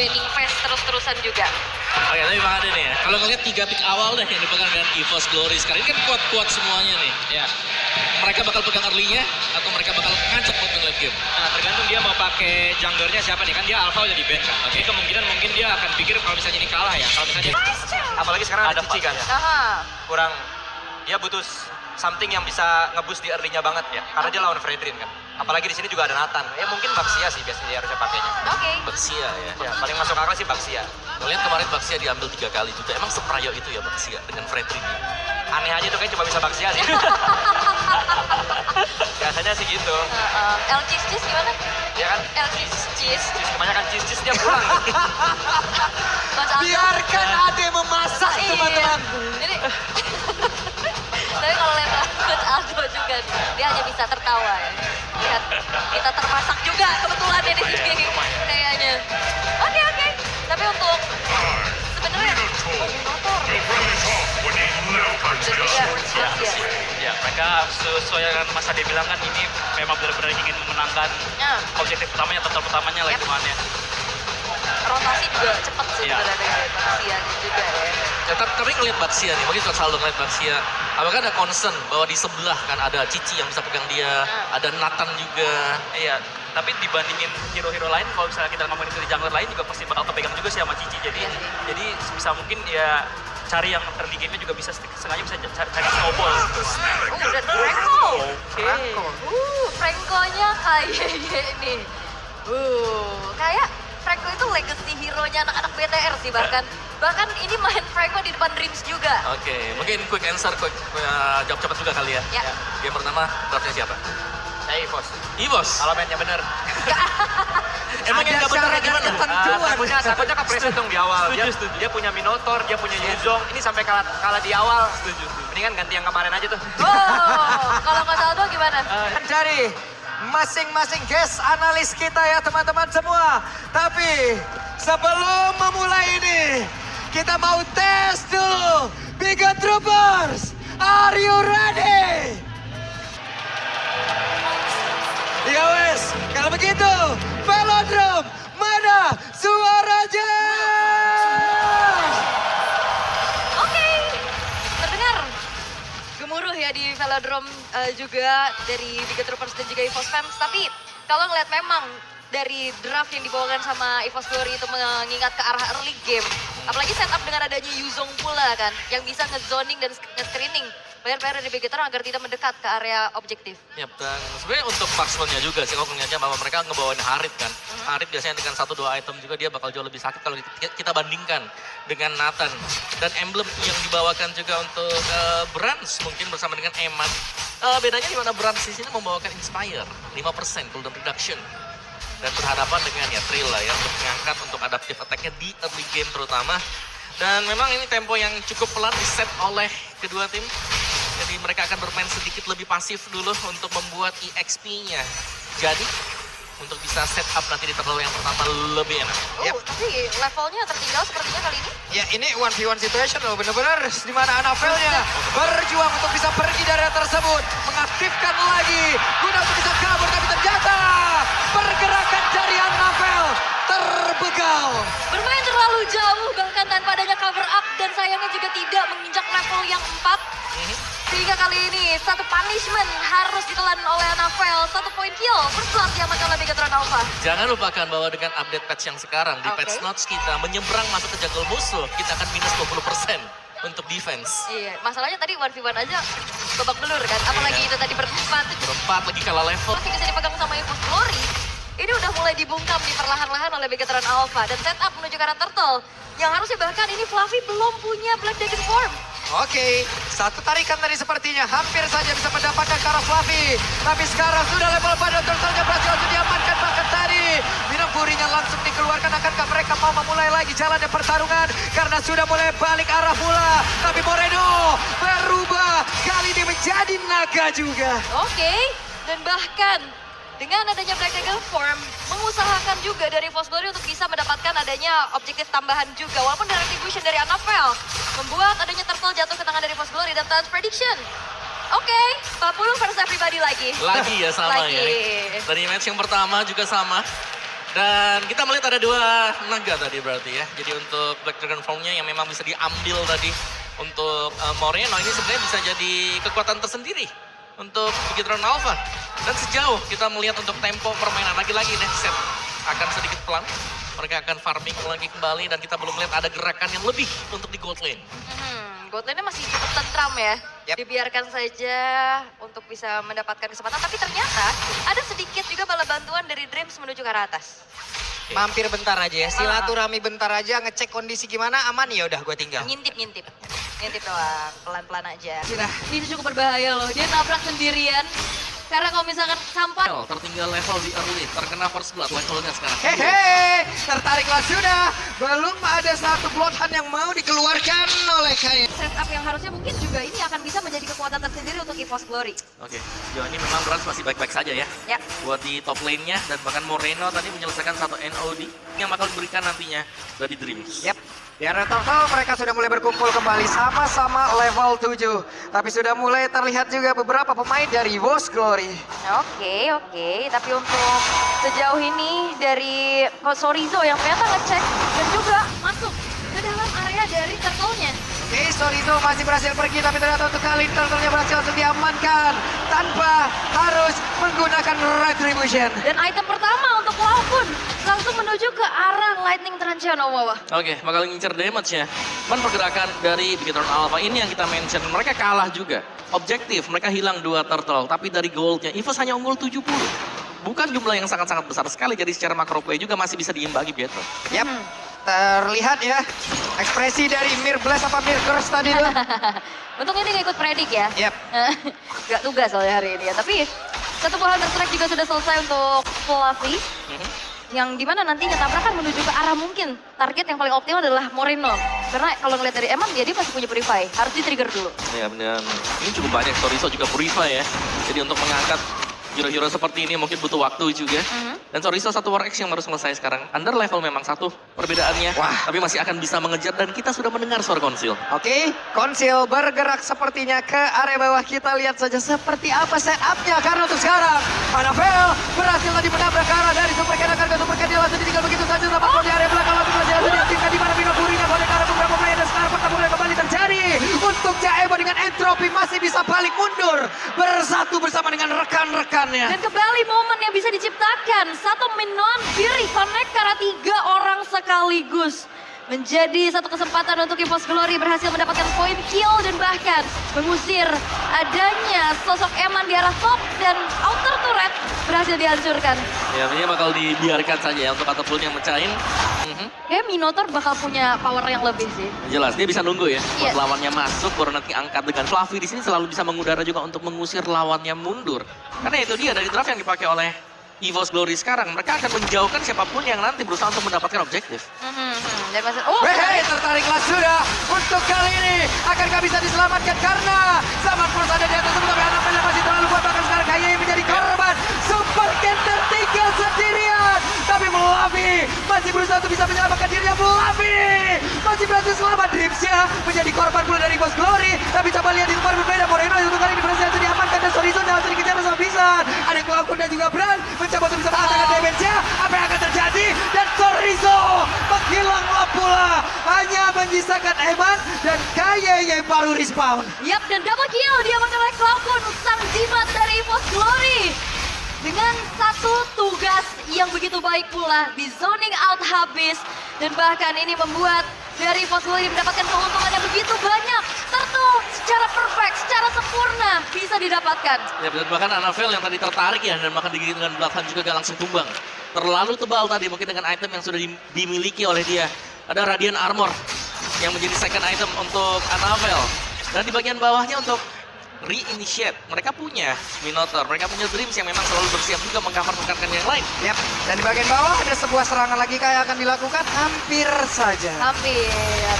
winning phase terus-terusan juga. Oke, tapi Bang Ade nih ya, kalau ngeliat 3 pick awal deh yang dipegang dengan EVOS Glory sekarang ini kan kuat-kuat semuanya nih. Ya. Mereka bakal pegang early-nya atau mereka bakal ngacak buat late game? Nah, tergantung dia mau pakai junglernya siapa nih, kan dia alpha udah di ban kan. Jadi kemungkinan mungkin dia akan pikir kalau misalnya ini kalah ya. Kalau misalnya apalagi sekarang ada Cici kan. Aha. Kurang dia butuh something yang bisa ngeboost di early-nya banget ya. Karena dia lawan Fredrin kan. Apalagi di sini juga ada Nathan. Ya mungkin Baxia sih biasanya dia harusnya pakainya. Oke. Baxia ya. Ya, paling masuk akal sih Baxia. Ngeliat kemarin Baxia diambil 3 kali juga. Emang seprayo itu ya Baxia dengan Fredrin? Aneh aja tuh kayak cuma bisa Baxia sih. Biasanya sih gitu. El Cheese gimana? Ya kan? El Cheese. Kebanyakan cheese dia pulang. Biarkan Ade memasak teman-teman. Jadi, tapi kalau lihat Coach Aldo juga, dia hanya bisa tertawa ya. Lihat, kita termasak juga kebetulan ya di sini kayaknya. Oke. Tapi untuk sebenarnya motor. Ya, mereka sesuai dengan Mas Ade bilang kan ini memang benar-benar ingin memenangkan objektif utamanya, total pertamanya lah hitungannya. Rotasi juga cepat sih Iya. sebenarnya dengan Baxia juga ya. Ya, tapi ngeliat Baxia nih, mungkin kalau selalu ngeliat Baxia, apakah ada concern bahwa di sebelah kan ada Cici yang bisa pegang dia, ada Nathan juga. Iya, tapi dibandingin hero-hero lain, kalau misalnya kita ngomongin dari jungler lain juga pasti bakal kepegang juga sih sama Cici. Jadi sebisa mungkin ya cari yang early game-nya juga bisa sengaja bisa cari snowball. Dan Franco. Oke. Franco-nya kayaknya nih. Kayak Franco itu legacy hero-nya anak-anak BTR sih bahkan. Bahkan ini main Franco di depan Dreams juga. Oke, mungkin quick answer, jawab cepat juga kali ya. Ya. Game pertama, draftnya siapa? Saya EVOS. EVOS? Kalau mainnya bener. Emang yang Ada gak bener syarat gimana? ketentuan. Takutnya kepreset dong di awal. Dia punya Minotaur, dia punya Yuzong. Ini sampai kalah di awal. Mendingan ganti yang kemarin aja tuh. Kalau Coach Aldo gimana? Dari masing-masing guest analis kita ya teman-teman semua. Tapi sebelum memulai ini, kita mau tes dulu. Biga Troopers, are you ready? Ya wes, kalau begitu, Velodrome, mana suaranya? Oke, terdengar gemuruh ya di Velodrome juga dari Biga Troopers dan juga EVOS Fans. Tapi kalau ngeliat memang dari draft yang dibawakan sama EVOS Glory itu mengingat ke arah early game. Apalagi setup dengan adanya Yuzong pula kan, yang bisa nge-zoning dan nge-screening player-player dari Biga agar tidak mendekat ke area objektif. Ya, dan sebenarnya untuk marksman-nya juga sih, kalau ngeliatnya bahwa mereka ngebawain Harit kan. Harit biasanya dengan 1-2 item juga dia bakal jauh lebih sakit kalau kita bandingkan dengan Nathan. Dan emblem yang dibawakan juga untuk Brands mungkin bersama dengan Eman. Bedanya di mana Brands di sini membawakan Inspire, 5% cooldown reduction. Dan berhadapan dengan ya Trill lah ya untuk mengangkat untuk adaptive attack-nya di early game terutama. Dan memang ini tempo yang cukup pelan di-set oleh kedua tim. Jadi mereka akan bermain sedikit lebih pasif dulu untuk membuat EXP-nya. Jadi untuk bisa set up nanti di turtle yang pertama lebih enak. Tapi levelnya tertinggal sepertinya kali ini. Ya ini 1v1 situation loh, bener-bener di mana Anavelnya berjuang untuk bisa pergi dari area tersebut. Mengaktifkan lagi, guna untuk bisa kabur, tapi ternyata pergerakan dari Anavel terbegal. Bermain terlalu jauh bahkan tanpa adanya cover up dan sayangnya juga tidak menginjak level yang 4. Sehingga kali ini satu punishment harus ditelan oleh Anavel. 1 point kill berselat diamankan oleh Bigatron Alpha. Jangan lupakan bahwa dengan update patch yang sekarang di patch notes kita menyeberang masuk ke jungle musuh, kita akan minus 20% untuk defense. Iya, masalahnya tadi 1v1 aja babak belur kan. Apalagi itu tadi berempat. Berempat lagi kalah level. Masih bisa dipegang sama EVOS Glory. Ini udah mulai dibungkam nih perlahan-lahan oleh Bigatron Alpha. Dan setup menuju ke arah turtle. Yang harusnya bahkan ini Fluffy belum punya Black Dragon Form. Oke, satu tarikan tadi sepertinya hampir saja bisa mendapatkan ke arah Fluffy. Tapi sekarang sudah level pada turtle-nya berhasil langsung diamankan bahkan tadi. Minum Furinya langsung dikeluarkan, akankah mereka mau memulai lagi jalannya pertarungan? Karena sudah mulai balik arah pula. Tapi Moreno berubah, kali ini menjadi naga juga. Oke, dan bahkan dengan adanya Black Dragon Form, mengusahakan juga dari EVOS Glory untuk bisa mendapatkan adanya objektif tambahan juga. Walaupun dari retribution dari Anavel, membuat adanya turtle jatuh ke tangan dari EVOS Glory dan Talent Prediction. Oke, 40 versus everybody lagi. Lagi ya sama Lagi. ya. Dari match yang pertama juga sama. Dan kita melihat ada 2 naga tadi berarti ya. Jadi untuk Black Dragon Form-nya yang memang bisa diambil tadi untuk Moreno ini sebenarnya bisa jadi kekuatan tersendiri untuk Bigetron Alpha. Dan sejauh kita melihat untuk tempo permainan lagi-lagi nih set akan sedikit pelan. Mereka akan farming lagi kembali dan kita belum melihat ada gerakan yang lebih untuk di gold lane. Gold lane-nya masih cukup tentram ya. Yap. Dibiarkan saja untuk bisa mendapatkan kesempatan. Tapi ternyata ada sedikit juga bala bantuan dari Dreams menuju ke arah atas. Mampir bentar aja ya, silaturahmi bentar aja, ngecek kondisi gimana, aman ya udah gue tinggal. Ngintip doang, pelan-pelan aja. Sudah. Ini cukup berbahaya loh, dia nabrak sendirian. Karena kalau misalkan sampai Tertinggal level di early, terkena first blood levelnya sekarang. Hehe, tertariklah sudah. Belum ada satu bloodhound yang mau dikeluarkan oleh Kain. setup yang harusnya mungkin juga ini akan bisa menjadi kekuatan tersendiri untuk EVOS Glory. Oke, sejauh ini memang Brans masih baik-baik saja ya. Ya. Buat di top lane-nya dan bahkan Moreno tadi menyelesaikan satu NOD yang bakal diberikan nantinya dari Dreams. Yap. Di area total mereka sudah mulai berkumpul kembali sama-sama level 7. Tapi sudah mulai terlihat juga beberapa pemain dari EVOS Glory. Oke. Tapi untuk sejauh ini dari Sorizo yang ternyata ngecek dan juga masuk ke dalam area dari turtle-nya. Oke, Sorizo masih berhasil pergi, tapi ternyata untuk kali ini turtle-nya berhasil langsung diamankan tanpa harus menggunakan Retribution. Dan item pertama untuk Wow pun langsung menuju ke arah Lightning Tranchano bawah. Oke, bakal ngincer damage-nya. Cuman pergerakan dari Bigetron Alpha ini yang kita mention, mereka kalah juga. Objektif, mereka hilang 2 turtle, tapi dari gold-nya EVOS hanya unggul 70. Bukan jumlah yang sangat-sangat besar sekali, jadi secara macro play juga masih bisa diimbangi Bigetron. Yap, terlihat ya ekspresi dari Mirblast apa Mircurse tadi tuh. Untungnya dia nggak ikut predik ya. Yap. Gak tugas soalnya hari ini ya. Tapi satu buah Hunter Strike juga sudah selesai untuk Fluffy. Yang dimana nantinya tabrakan menuju ke arah mungkin target yang paling optimal adalah Moreno. Karena kalau ngeliat dari Eman dia masih punya Purify. Harus di-trigger dulu. Ya, dan ini cukup banyak Sorizo juga Purify ya. Jadi untuk mengangkat hero-hero seperti ini mungkin butuh waktu juga. Dan Sorizo satu War X yang baru selesai sekarang. Under level memang satu perbedaannya. Wah. Tapi masih akan bisa mengejar dan kita sudah mendengar suara konsil. Oke, konsil bergerak sepertinya ke area bawah. Kita lihat saja seperti apa setupnya. Karena untuk sekarang, Anavel berhasil tadi menabrak ke arah dari Super Cat. Akan ke Super Cat, dia langsung ditinggal begitu saja. Tapi di area belakang langsung berhasil diaktifkan. Di mana Binopurinya boleh ke arah beberapa player. Dan sekarang pertempuran kembali terjadi. Untuk Jaebo dengan Entropy masih bisa balik mundur. Bersatu bersama dengan rekan-rekannya. Dan kembali momen yang bisa diciptakan. Satu Minon Fury connect karena 3 orang sekaligus. Menjadi satu kesempatan untuk EVOS Glory berhasil mendapatkan poin kill dan bahkan mengusir adanya sosok Eman di arah top dan outer turret berhasil dihancurkan. Ya, ini bakal dibiarkan saja ya untuk ataupun yang mecahin. Kayak Minotaur bakal punya power yang lebih sih. Jelas, dia bisa nunggu ya. Iya. Buat lawannya masuk, baru nanti angkat dengan Fluffy di sini selalu bisa mengudara juga untuk mengusir lawannya mundur. Karena itu dia dari draft yang dipakai oleh EVOS Glory sekarang. Mereka akan menjauhkan siapapun yang nanti berusaha untuk mendapatkan objektif. Dan masih, Hei, tertariklah sudah untuk kali ini. Akankah bisa diselamatkan karena Zaman Force ada di atas tapi Anavel masih terlalu kuat. Bahkan sekarang Kaye menjadi korban. Super Cat tertinggal sendirian. Tapi Fluffy masih berusaha untuk bisa menyelamatkan dirinya. Fluffy masih berhasil selamat. Dreamsnya menjadi korban pula dari EVOS Glory. Tapi coba lihat di tempat berbeda. Moreno untuk kali ini berhasil diamankan dan Sorizo langsung dikejar sama Bizan. Ada Cloudcon dan juga Bran mencoba untuk bisa mengatakan damage-nya. Apa yang akan terjadi? Dan Sorizo menghilanglah pula. Hanya menyisakan Eman dan Kaye yang baru respawn. Yap, dan double kill diamankan oleh Cloudcon, sang jimat dari EVOS Glory. Dengan satu tugas yang begitu baik pula, di zoning out habis. Dan bahkan ini membuat dari EVOS Glory mendapatkan keuntungan yang begitu banyak. Tentu secara perfect, secara sempurna bisa didapatkan. Ya, dan bahkan Anavel yang tadi tertarik ya, dan bahkan digigit dengan Bloodhound juga gak langsung tumbang. Terlalu tebal tadi mungkin dengan item yang sudah dimiliki oleh dia. Ada Radiant Armor yang menjadi second item untuk Anavel. Dan di bagian bawahnya untuk reinitiate. Mereka punya Minotaur, mereka punya Dreams yang memang selalu bersiap juga mengcover rekan yang lain. Yap, dan di bagian bawah ada sebuah serangan lagi kayak akan dilakukan hampir saja. Hampir,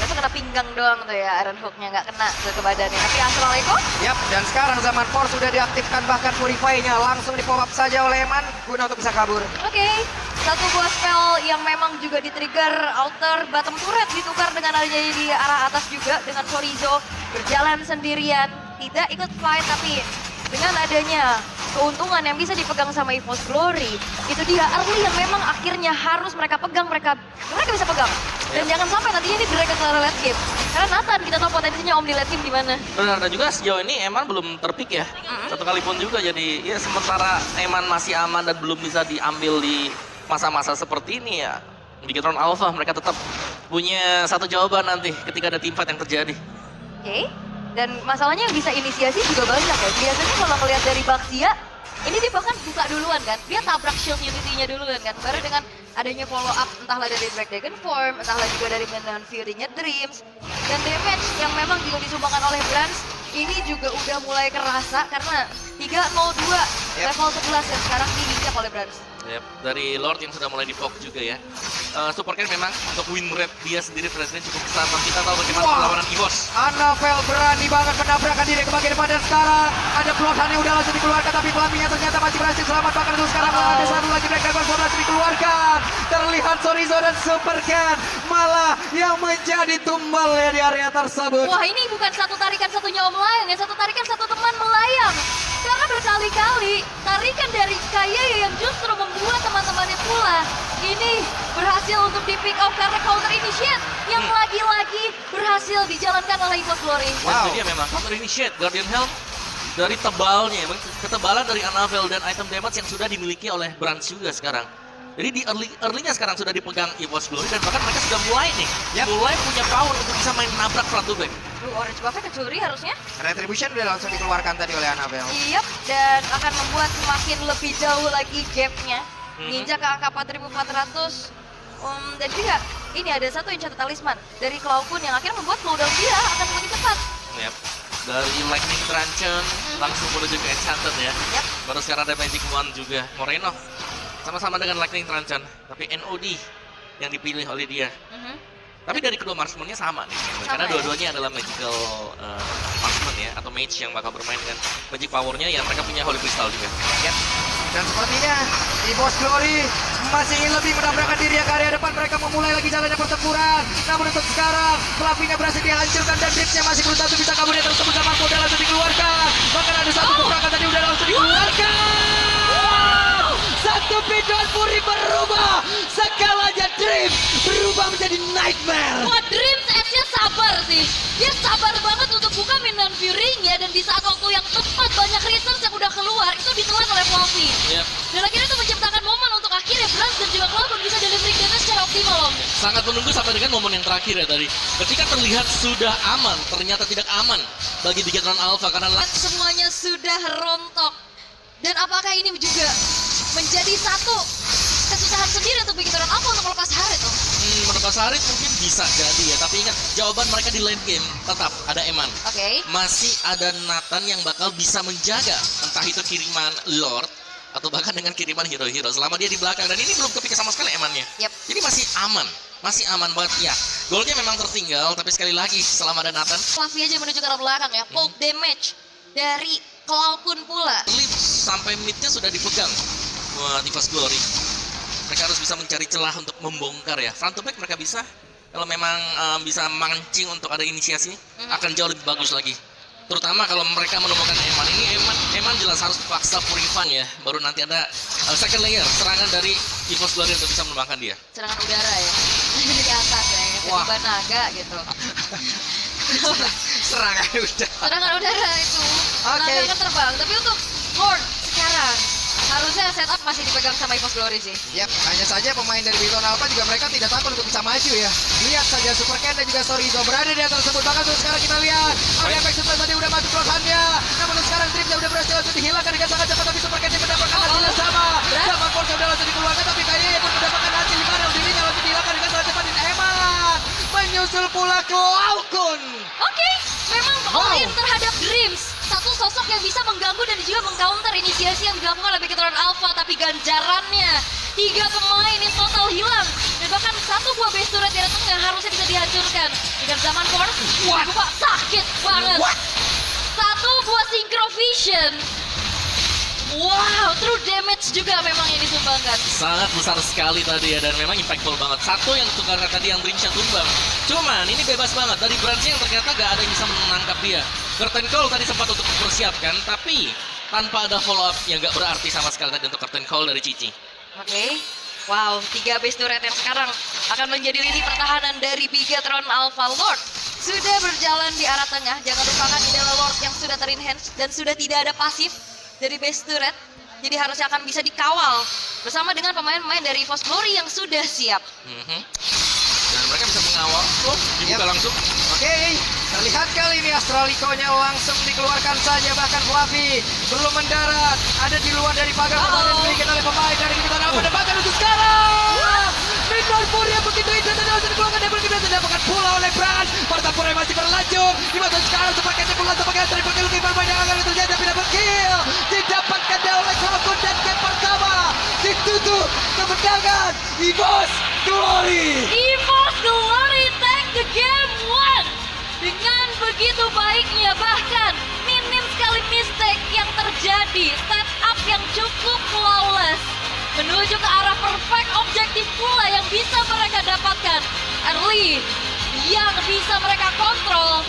itu kena pinggang doang tuh ya, Iron Hook-nya nggak kena ke badannya. Tapi Astral Echo, Yap, dan sekarang Zaman Force sudah diaktifkan, bahkan Purify-nya langsung di pop up saja oleh Eman guna untuk bisa kabur. oke. Satu buah spell yang memang juga di-trigger outer bottom turret ditukar dengan adanya di arah atas juga dengan Sorizo berjalan sendirian. Tidak ikut fight tapi dengan adanya keuntungan yang bisa dipegang sama EVOS Glory, itu dia early yang memang akhirnya harus mereka pegang, mereka bisa pegang. Dan jangan sampai nantinya ini direct ke late game. Karena Nathan kita tahu potensinya Om di late game di mana. Benar, dan juga sejauh ini Eman belum terpick ya. Satu kali pun juga, jadi ya sementara Eman masih aman dan belum bisa diambil di masa-masa seperti ini ya. Bigetron Alpha mereka tetap punya satu jawaban nanti ketika ada teamfight yang terjadi. Oke. Dan masalahnya yang bisa inisiasi juga banyak ya. Biasanya kalau ngelihat dari Baxia, ini dia bahkan buka duluan kan. Dia tabrak shield Unity-nya duluan kan. Baru dengan adanya follow up entahlah dari Black Dragon Form, entahlah juga dari Menon Fury-nya Dreams. Dan damage yang memang juga disumbangkan oleh Brans, ini juga udah mulai kerasa karena 302 level 11 yang sekarang diinjak oleh Brans. Yep, dari Lord yang sudah mulai di-poke juga ya. Supercare memang untuk win rate dia sendiri presiden cukup besar. Dan kita tahu bagaimana perlawanan EVOS. Annabelle berani banget menabrakkan diri ke bagian depan dan sekarang ada pelosan yang udah langsung dikeluarkan tapi pelampinya ternyata masih berhasil selamat bahkan untuk sekarang ada satu lagi Black Dragon Form langsung dikeluarkan. Terlihat Sorizo dan Supercan malah yang menjadi tumbal ya di area tersebut. Wah, ini bukan satu tarikan satunya Om melayang ya, satu tarikan satu teman melayang. Karena berkali-kali tarikan dari Kaya yang justru membuat teman-temannya pula ini berhasil untuk di pick off karena counter initiate yang lagi-lagi berhasil dijalankan oleh EVOS Glory. Wow. Itu dia memang counter initiate Guardian Helm dari tebalnya, ketebalan dari Annabelle dan item damage yang sudah dimiliki oleh Brans juga sekarang. Jadi di early-nya sekarang sudah dipegang EVOS Glory dan bahkan mereka sudah mulai nih, mulai punya power untuk bisa main nabrak front to back. Orange buffnya kecuri harusnya. Retribution udah langsung dikeluarkan tadi oleh Annabelle. Iya, dan akan membuat semakin lebih jauh lagi gapnya. Ninja ke angka 4.400. Dan juga ini ada satu enchant talisman dari Clawkun yang akhirnya membuat cooldown dia akan semakin cepat. Yep. Dari Lightning Truncheon langsung menuju ke Enchanted ya. Yep. Baru sekarang ada Magic Wand juga. Moreno sama-sama dengan Lightning Truncheon, tapi NOD yang dipilih oleh dia. Tapi dari kedua marksman-nya sama nih, karena dua-duanya adalah magical marksman ya, atau mage yang bakal bermain dengan magic power-nya ya, mereka punya Holy Crystal juga. Yep. Dan sepertinya EVOS Glory masih ingin lebih menabrakkan diri ke area depan. Mereka memulai lagi jalannya pertempuran. Namun untuk sekarang Flavinya berhasil dihancurkan dan Dripsnya masih berusaha untuk bisa kabur dari tersebut sama Koda langsung dikeluarkan. Bahkan ada satu gebrakan tadi udah langsung dikeluarkan. Satu pinduan Fury berubah. Skalanya Dreams berubah menjadi Nightmare. Wah, Dreams S-nya sabar sih. Dia sabar banget untuk buka Menon Fury-nya dan di saat waktu yang tepat banyak reasons yang udah keluar itu ditelan oleh Fluffy. Yep. Dan akhirnya itu menciptakan momen untuk akhirnya Brans dan juga Cloud bisa delivery damage secara optimal Om. Sangat menunggu sampai dengan momen yang terakhir ya tadi. Ketika terlihat sudah aman, ternyata tidak aman bagi Bigetron Alpha karena Semuanya sudah rontok. Dan apakah ini juga menjadi satu kesusahan sendiri untuk Bigetron Alpha untuk melepas Harit Om? Melepas Harit mungkin bisa jadi ya, tapi ingat jawaban mereka di late game tetap ada Eman. Oke. Masih ada Nathan yang bakal bisa menjaga entah itu kiriman Lord atau bahkan dengan kiriman hero-hero selama dia di belakang, dan ini belum kepikir sama sekali Emannya. Yep. Jadi masih aman banget ya. Golnya memang tertinggal, tapi sekali lagi selama ada Nathan. Fluffy aja menuju ke arah belakang ya. Poke damage dari Cloudkun pula. Early sampai midnya sudah dipegang buat EVOS Glory. Mereka harus bisa mencari celah untuk membongkar ya. Front to back mereka bisa. Kalau memang bisa mancing untuk ada inisiasi, akan jauh lebih bagus lagi. Terutama kalau mereka menemukan Eman. Ini Eman jelas harus paksa Purifan ya. Baru nanti ada second layer serangan dari EVOS Glory untuk bisa melemahkan dia. Serangan udara ya. Dari atas ya. Ketiba naga gitu. Serangan udah. Serangan udara itu. Oke. Naga kan terbang. Tapi untuk Lord sekarang harusnya setup masih dipegang sama EVOS Glory sih. Yap, hanya saja pemain dari Bigetron Alpha juga mereka tidak takut untuk bisa maju ya. Lihat saja Supercan dan juga Sorizo berada di atas tersebut. Bahkan untuk sekarang kita lihat ada efek setelah tadi udah masuk pelosannya. Namun untuk sekarang Dripsnya udah berhasil langsung dihilangkan dengan sangat cepat, tapi Supercan mendapatkan hasil yang sama. Sama Force udah langsung dikeluarkan, tapi kayaknya pun mendapatkan hasil di mana dirinya langsung dihilangkan dengan sangat cepat. Dan Eman menyusul pula Clawkun. Oke, memang all in terhadap Dreams. Satu sosok yang bisa mengganggu dan juga mengcounter inisiasi yang dilakukan oleh Bigetron Alpha, tapi ganjarannya 3 pemain yang total hilang dan bahkan satu buah base turret di tengah harusnya bisa dihancurkan. Dengan zaman Force, wah sakit banget. Satu buah Synchro Vision. Wow, true damage juga memang yang disumbangkan. Sangat besar sekali tadi ya, dan memang impactful banget. Satu yang tukar tadi yang Dreamsnya tumbang. Cuman ini bebas banget dari Brans yang ternyata gak ada yang bisa menangkap dia. Curtain Call tadi sempat untuk dipersiapkan, tapi tanpa ada follow up yang gak berarti sama sekali tadi untuk curtain call dari Cici. Oke. Wow, 3 base turret yang sekarang akan menjadi lini pertahanan dari Bigetron Alpha Lord. Sudah berjalan di arah tengah, jangan lupakan ini adalah Lord yang sudah ter-enhance dan sudah tidak ada pasif dari base turret. Jadi harusnya akan bisa dikawal bersama dengan pemain-pemain dari Force Glory yang sudah siap. Dan mereka bisa mengawal. Dibuka langsung. Oke, terlihat kali ini Astralico-nya langsung dikeluarkan saja, bahkan Fluffy belum mendarat, ada di luar dari pagar pertahanan yang dimiliki oleh pemain dari Bigetron Alpha, dan bahkan untuk sekarang Midnight Fury yang begitu indah dan langsung dikeluarkan dari Bigetron dan dapatkan pula oleh Bran. Pertempuran masih berlanjut, dimana sekarang sebagai pukulan sebagai triple kill bermain yang akan terjadi, tapi double kill didapatkan oleh Cloud dan game pertama ditutup kemenangan EVOS Glory. EVOS Glory take the game one. Dengan begitu baiknya, bahkan minim sekali mistake yang terjadi, setup yang cukup flawless menuju ke arah perfect objektif pula yang bisa mereka dapatkan. Early yang bisa mereka kontrol.